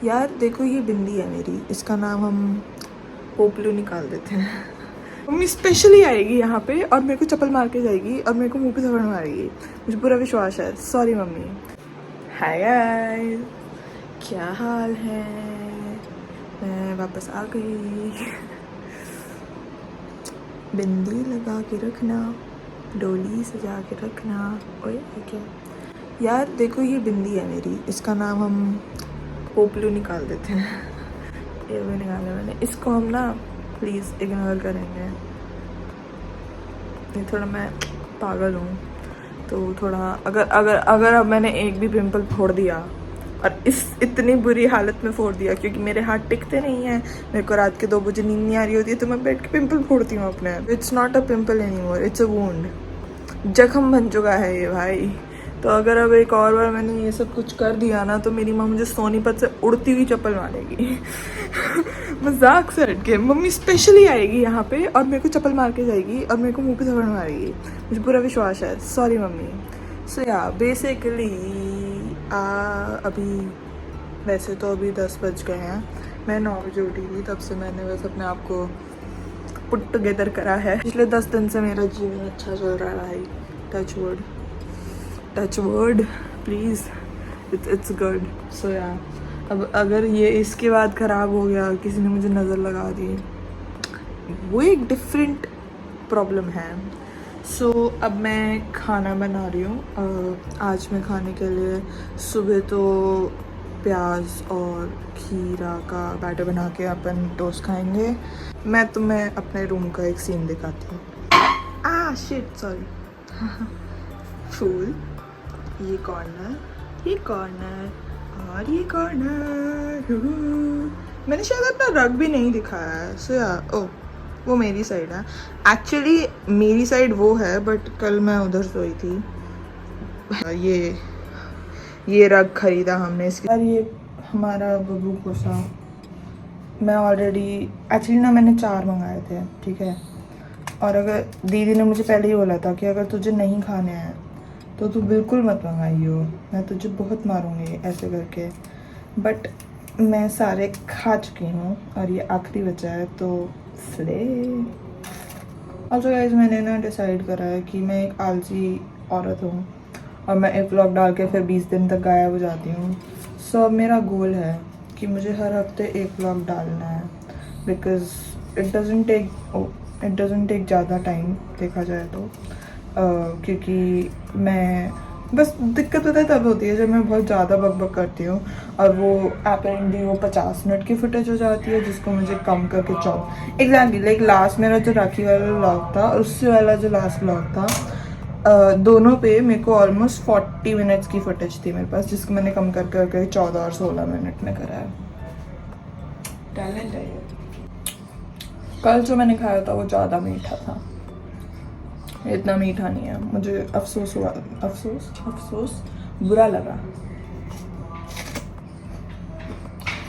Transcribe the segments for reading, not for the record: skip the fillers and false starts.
यार देखो ये बिंदी है मेरी, इसका नाम हम पोपलू निकाल देते हैं। मम्मी स्पेशली आएगी यहाँ पे और मेरे को चप्पल मार के जाएगी और मेरे को मुंह पे थप्पड़ मारेगी, मुझे पूरा विश्वास है। Sorry mummy. हाय गाइस, क्या हाल है? मैं वापस आ गई। बिंदी लगा के रखना, डोली सजा के रखना। ओए ये क्या? यार देखो ये बिंदी है मेरी, इसका नाम हम पोपलू निकाल देते हैं। ये भी निकाला मैंने, इसको हम ना प्लीज़ इग्नोर करेंगे। ये थोड़ा मैं पागल हूँ तो थोड़ा अगर अगर अगर अब मैंने एक भी पिंपल फोड़ दिया और इस इतनी बुरी हालत में फोड़ दिया क्योंकि मेरे हाथ टिकते नहीं हैं, मेरे को रात के 2 बजे नींद नहीं आ रही होती है तो मैं बैठ के पिंपल फोड़ती हूँ अपने। It's not a pimple any more, it's a wound. जख्म बन चुका है ये भाई। तो अगर अब एक और बार मैंने ये सब कुछ कर दिया ना तो मेरी माँ मुझे सोनीपत से उड़ती हुई चप्पल मारेगी। मजाक से हट के मम्मी स्पेशली आएगी यहाँ पे और मेरे को चप्पल मार के जाएगी और मेरे को मुंह पे थप्पड़ मारेगी, मुझे पूरा विश्वास है। Sorry mummy. सो या बेसिकली अभी वैसे तो अभी 10 बज गए हैं, मैं 9 बजे उठी थी, तब से मैंने बस अपने आप को पुट टुगेदर करा है। पिछले 10 दिन से मेरा जीवन अच्छा चल रहा है भाई। Touch word please, it's good. So या अब अगर ये इसके बाद ख़राब हो गया, किसी ने मुझे नज़र लगा दी, वो एक डिफरेंट प्रॉब्लम है। सो अब मैं खाना बना रही हूँ। आज मैं खाने के लिए सुबह तो प्याज और खीरा का बैटर बना के अपन टोस्ट खाएंगे। मैं तुम्हें अपने रूम का एक सीन दिखाती हूँ। Shit sorry. फूल, ये कॉर्नर और ये कॉर्नर। मैंने शायद अपना रग भी नहीं दिखाया है। सो यार ओ वो मेरी साइड है, एक्चुअली मेरी साइड वो है, बट कल मैं उधर सोई थी। ये रग खरीदा हमने इसके। यार ये हमारा बबू कोसा, मैं ऑलरेडी एक्चुअली ना मैंने 4 मंगाए थे, ठीक है। और अगर दीदी ने मुझे पहले ही बोला था कि अगर तुझे नहीं खाने हैं तो तू बिल्कुल मत मंगाइयो, मैं तुझे बहुत मारूंगी ऐसे करके। बट मैं सारे खा चुकी हूँ और ये आखिरी बचा है तो स्ले। ऑल्सो गाइस मैंने ना डिसाइड करा है कि मैं एक आलसी औरत हूँ और मैं एक व्लॉग डाल के फिर 20 दिन तक गायब हो जाती हूँ। सो अब मेरा गोल है कि मुझे हर हफ्ते एक व्लॉग डालना है, बिकॉज इट डजंट टेक ज़्यादा टाइम देखा जाए तो। क्योंकि मैं बस दिक्कत पता है तब होती है जब मैं बहुत ज़्यादा बकबक करती हूँ और वो अपेरेंटली वो 50 मिनट की फुटेज हो जाती है जिसको मुझे कम करके एग्जैक्टली लाइक लास्ट मेरा जो राखी वाला व्लॉग था और उससे वाला जो लास्ट व्लॉग था, दोनों पे मेरे को ऑलमोस्ट 40 मिनट्स की फुटेज थी मेरे पास, जिसको मैंने कम कर करके 14 और 16 मिनट में करा है। टैलेंट है ये। कल जो मैंने खाया था वो ज़्यादा मीठा था, इतना मीठा नहीं है। मुझे अफसोस हुआ, अफसोस बुरा लगा।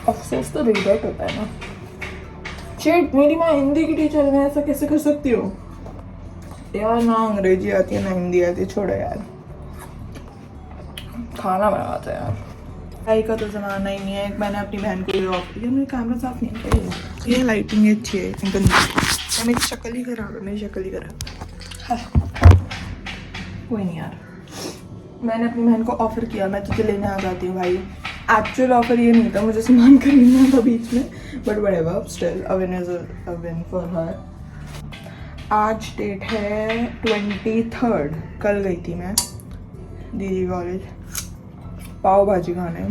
अफसोस तो रिग्रेट होता है ना। शिट, मेरी माँ हिंदी की टीचर है, मैं ऐसा कैसे कर सकती हूँ यार? ना अंग्रेजी आती है ना हिंदी आती है, छोड़ो यार। खाना बनाता है यार, पढ़ाई का तो ज़माना ही नहीं है। मैंने अपनी बहन को ऑफ किया, मेरा कैमरा साफ नहीं है, ये लाइटिंग अच्छी है, गंदी मेरी शक्ल ही खराब है, मेरी शक्ल ही खराब है। कोई नहीं यार, मैंने अपनी बहन को ऑफर किया मैं तुझे लेने आ जाती हूँ भाई। एक्चुअल ऑफर ये नहीं था, मुझे सामान खरीदना था बीच में, but whatever, still a win is a win for her. आज डेट है 23rd। कल गई थी मैं दीदी कॉलेज पाव भाजी खाने।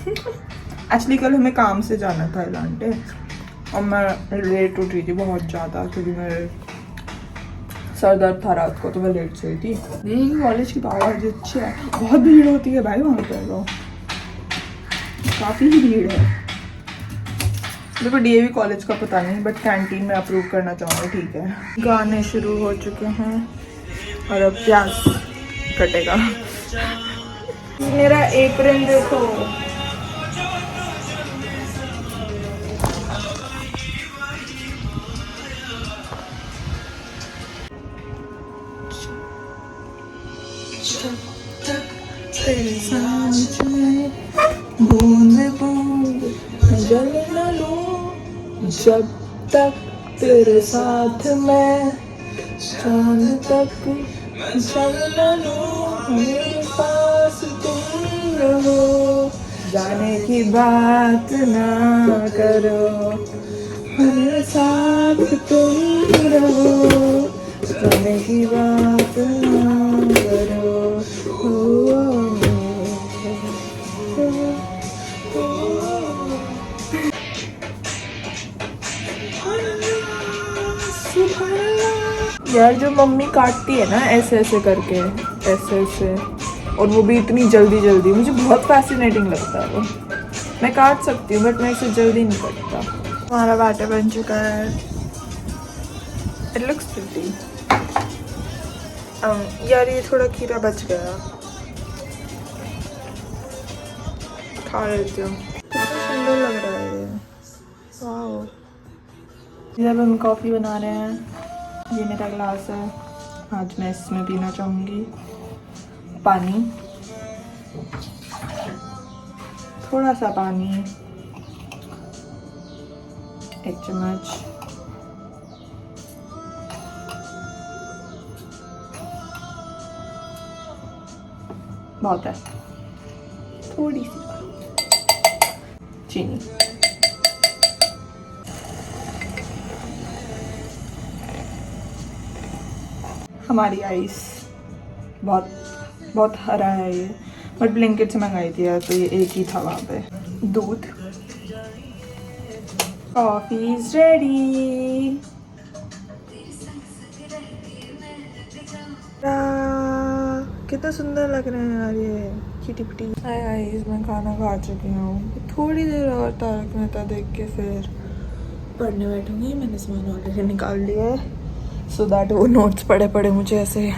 एक्चुअली कल हमें काम से जाना था इलांटे और मैं लेट उठ रही थी बहुत ज़्यादा क्योंकि मेरे सर दर्द था रात को, तो मैं लेट सोई थी। दीदी कॉलेज की पाव भाजी अच्छी है, बहुत भीड़ होती है भाई वहाँ पर, तो काफ़ी ही भीड़ है। देखो डीएवी कॉलेज का पता नहीं, बट कैंटीन में अप्रूव करना चाहूँगी, ठीक है। गाने शुरू हो चुके हैं और अब प्याज कटेगा। मेरा एप्रन देखो, बूंद बूंद जल न लूं जब तक तेरे साथ मैं, चांद तक जल न लूं मेरे पास तुम रहो, जाने की बात ना करो, मेरे साथ तुम रहो, जाने की बात ना करो। यार जो मम्मी काटती है ना ऐसे ऐसे करके, ऐसे ऐसे, और वो भी इतनी जल्दी जल्दी, मुझे बहुत फैसिनेटिंग लगता है वो। मैं काट सकती हूँ बट मैं इसे जल्दी नहीं कटता। हमारा बैटर बन चुका है। It looks pretty. यार ये थोड़ा खीरा बच गया, खा लेती हूँ। कितना सुंदर लग रहा है ये, वाह। जब हम कॉफ़ी बना रहे हैं, ये मेरा ग्लास है, आज मैं इसमें पीना चाहूँगी पानी, थोड़ा सा पानी, 1 चम्मच, बहुत है, थोड़ी सी चीनी, हमारी आइस बहुत बहुत हरा है ये, बट ब्लिंकिट से मंगाई थी यार, तो ये एक ही था वहाँ पे। दूध, कॉफी इज रेडी। कितना सुंदर लग रहे हैं यार ये किटी पिटी। हाय गाइस, मैं खाना खा चुकी हूँ, थोड़ी देर और तारक मेहता देख के फिर पढ़ने बैठूंगी। मैंने सामान ऑलरेडी निकाल लिया है, सो दैट वो नोट्स पढ़े पढ़े मुझे ऐसे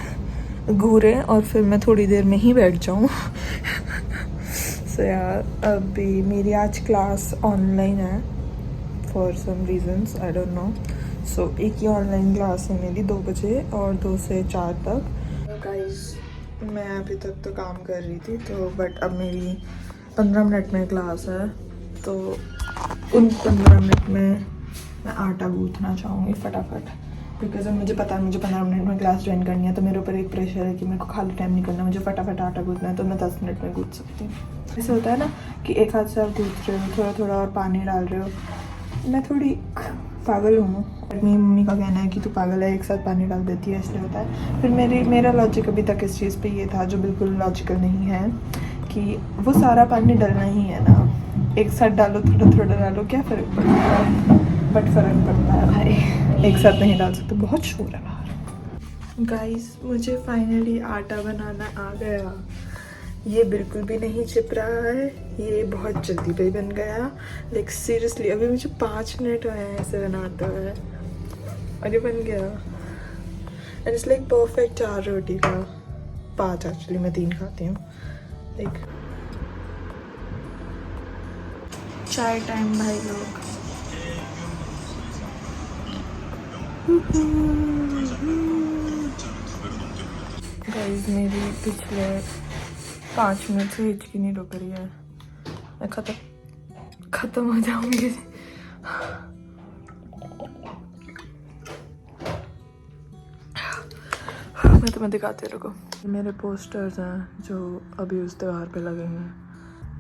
घूरे और फिर मैं थोड़ी देर में ही बैठ जाऊँ। सो यार अभी मेरी आज क्लास ऑनलाइन है for some reasons, I don't know. So एक ही ऑनलाइन क्लास है मेरी 2 बजे और 2 से 4 तक। गाइस मैं अभी तक तो काम कर रही थी, तो बट अब मेरी 15 मिनट में क्लास है, तो उन 15 मिनट में मैं आटा गूँथना चाहूँगी फटाफट, बिकॉज अब मुझे पता है मुझे 15 मिनट में क्लास ज्वाइन करनी है, तो मेरे ऊपर एक प्रेशर है कि मेरे को खाली टाइम नहीं करना, मुझे फटाफट आटा गूँथना है, तो मैं 10 मिनट में गूँथ सकती हूँ। ऐसे होता है ना कि एक हाथ से आप गूँथ रहे हो, थोड़ा थोड़ा और पानी डाल रहे हो। मैं थोड़ी पागल हूँ, मेरी मम्मी का कहना है कि तू पागल है, एक साथ पानी डाल देती है इसलिए होता है। फिर मेरा लॉजिक अभी तक इस चीज़ पे ये था, जो बिल्कुल लॉजिकल नहीं है, कि वो सारा पानी डालना ही है ना, एक साथ डालो, थोड़ा थोड़ा डालो, क्या फ़र्क पड़ता है। बट फ़र्क पड़ता है भाई, एक साथ नहीं डाल सकते, बहुत शोर है बाहर। गाइस मुझे फाइनली आटा बनाना आ गया, ये बिल्कुल भी नहीं चिप रहा है, ये बहुत जल्दी पे बन गया। लाइक सीरियसली अभी मुझे 5 मिनट हुए हैं ऐसे बनाते हुए और ये बन गया। एंड इट्स लाइक परफेक्ट 4 रोटी का, 5 एक्चुअली, मैं 3 खाती हूँ। लाइक चाय टाइम भाई लोग। गाइस मेरी पिछले 5 मिनट से हिचकी नहीं रुक रही है, मैं खत्म हो जाऊंगी। मैं तुम्हें दिखाती रुको, मेरे पोस्टर्स हैं जो अभी उस त्योहार पे लगेंगे।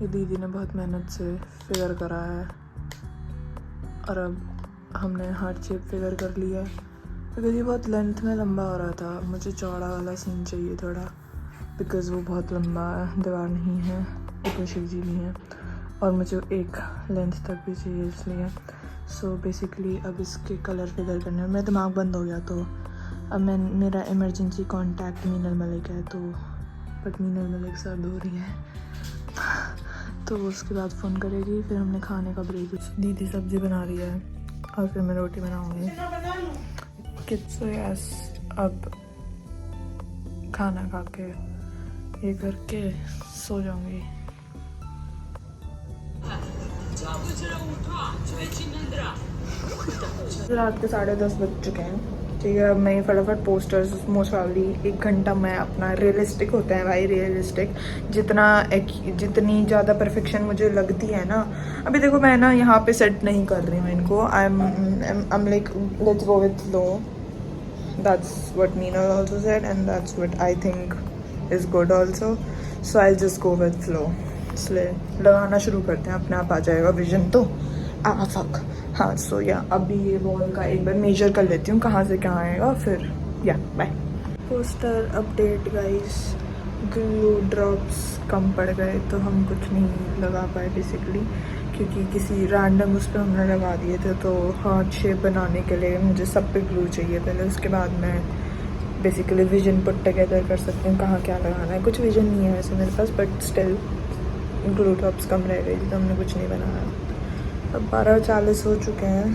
ये दीदी ने बहुत मेहनत से फिगर करा है और अब हमने हार्ट शेप फिगर कर लिया है, बिकॉज ये बहुत लेंथ में लंबा हो रहा था। मुझे चौड़ा वाला सीन चाहिए थोड़ा, बिकॉज वो बहुत लंबा दीवार नहीं है, ऊपर शिव जी नहीं है, और मुझे एक लेंथ तक भी चाहिए इसलिए। सो बेसिकली अब इसके कलर फिगर करने में मेरा दिमाग बंद हो गया, तो अब मेरा इमरजेंसी कांटेक्ट मीनल मलिक है, तो बट मीनल मलिक सर्द हो रही है तो उसके बाद फ़ोन करेगी, फिर हमने खाने का ब्रेक। दीदी सब्ज़ी बना रही है और फिर मैं रोटी बनाऊँगी। किड्स यस, अब खाना खा के ये करके सो जाऊंगी। रात के 10:30 बज चुके हैं, ठीक है, अब मैं फटाफट पोस्टर्स मोस्ट वाली 1 घंटा मैं अपना रियलिस्टिक होता है भाई, रियलिस्टिक जितनी ज़्यादा परफेक्शन मुझे लगती है ना, अभी देखो मैं ना यहाँ पे सेट नहीं कर रही हूँ इनको, I am like let's go with flow, that's what Meena also said and that's what I think is good also, so I just go with flow. इसलिए लगाना शुरू करते हैं, अपने आप आ जाएगा विजन तो फक। हाँ सो या अभी ये वॉल का एक बार मेजर कर लेती हूँ कहाँ से कहाँ आएगा, फिर या bye. Poster update guys, glue drops कम पड़ गए तो हम कुछ नहीं लगा पाए बेसिकली, क्योंकि किसी रैंडम उस पर हमने लगा दिए थे, तो हार्ट शेप बनाने के लिए मुझे सब पे ग्लू चाहिए पहले, उसके बाद मैं बेसिकली विजन पुट टुगेदर कर सकती हूँ कहाँ क्या लगाना है। कुछ विजन नहीं है वैसे मेरे पास, बट स्टिल ग्लू ड्रॉप्स कम रह गई तो हमने कुछ नहीं बनाया। अब 12:40 हो चुके हैं,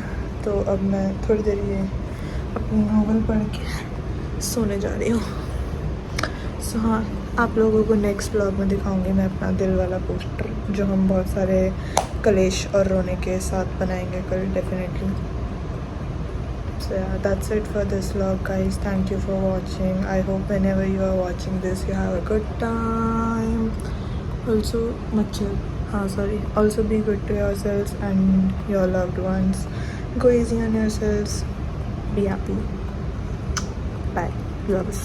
तो अब मैं थोड़ी देर ये अपनी नॉवल पढ़ के सोने जा रही हूँ। सो हाँ, आप लोगों को नेक्स्ट ब्लॉग में दिखाऊंगी मैं अपना दिल वाला पोस्टर, जो हम बहुत सारे कलेश और रोने के साथ बनाएंगे कल definitely. So yeah, that's it for this vlog guys. Thank you for watching. I hope whenever you are watching this you have a good time. Also also be good to yourselves and your loved ones. Go easy on yourselves. Be happy. Bye. Loves.